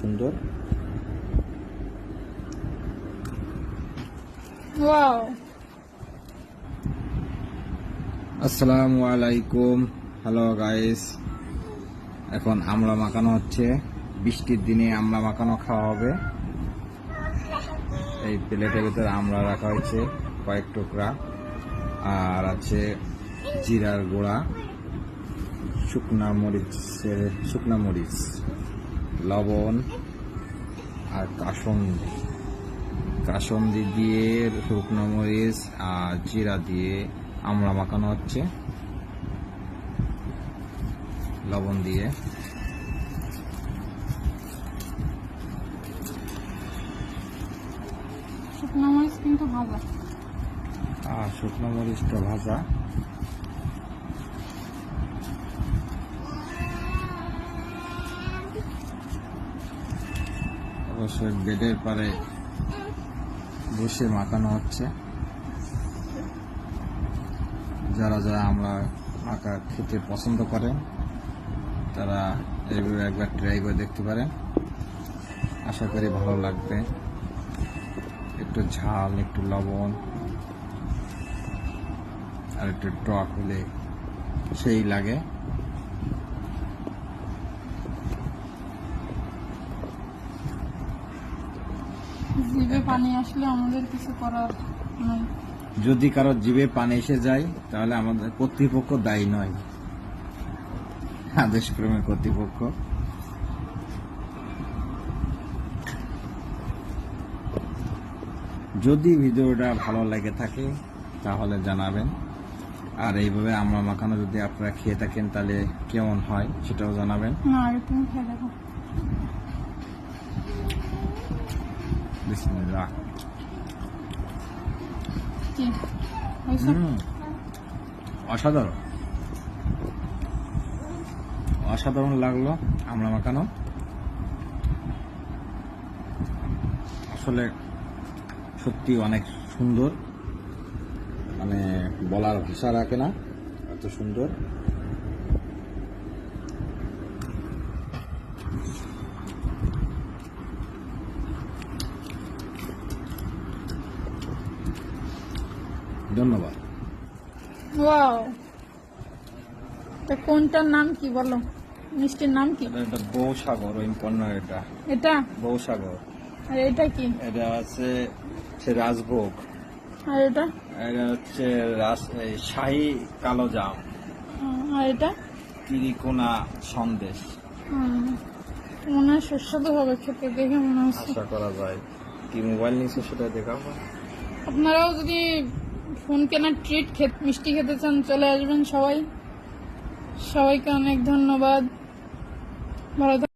সুন্দর। ওয়াও, আসসালামু আলাইকুম। হ্যালো গাইস, এখন আমড়া মাখানো হচ্ছে। বৃষ্টির দিনে আমড়া মাখানো খাওয়া হবে। এই প্লেটের ভিতরে আমড়া রাখা হয়েছে কয়েক টুকরা, আর আছে জিরার গুঁড়া, শুকনা মরিচ, লবণ আর কাসন্দি দিয়ে শুকনো মরিচ আর জিরা দিয়ে আমড়া মাখানো হচ্ছে লবণ দিয়ে। শুকনো মরিচ কিন্তু ভাজা। আর শুকনো মরিচটা ভাজা। অবশ্যই বেডের পারে বসে মাখানো হচ্ছে। যারা যারা আমরা মাখা খেতে পছন্দ করেন তারা এইভাবে একবার ট্রাই করে দেখতে পারেন। আশা করি ভালো লাগবে। একটু ঝাল, একটু লবণ আর একটু টক হলে সেই লাগে। জিভে পানি আসলে আমাদের কিছু করার নাই। যদি কারো জিভে পানি এসে যায় তাহলে আমাদের কর্তৃপক্ষ দায়ী নয়, আদেশক্রমে কর্তৃপক্ষ। যদি ভিডিওটা ভালো লেগে থাকে তাহলে জানাবেন। আর এইভাবে আমড়া মাখানো যদি আপনারা খেয়ে থাকেন তাহলে কেমন হয় সেটাও জানাবেন। না, আগে তুমি খেয়ে দেখো। বিসমিল্লাহ। কি হয়েছে? অসাধারণ অসাধারণ লাগলো আমড়া মাখানো। আসলে সত্যি অনেক সুন্দর, মানে বলার ভাষা রাখে না, এত সুন্দর। ধন্যবাদ। ওয়াও, তা কোনটার নাম কি বলো? মিষ্টির নাম কি? এটা বৌসাগর, ওই পণ্য। এটা বৌসাগর। আর এটা কি? এটা আছে রাজভোগ। আর এটা? এটা হচ্ছে শাহী কালো জাম। আর এটা? তিরিকোনা সন্দেশ। মনে হয় সুস্বাদু হবে খেতে, দেখে মনে হচ্ছে। আশা করা যায়। কি মোবাইল নিচ্ছে সেটা দেখাবো। আপনারাও যদি ফোন কেনার ট্রিট মিষ্টি খেতে চান চলে আসবেন সবাই। সবাইকে অনেক ধন্যবাদ। ভালো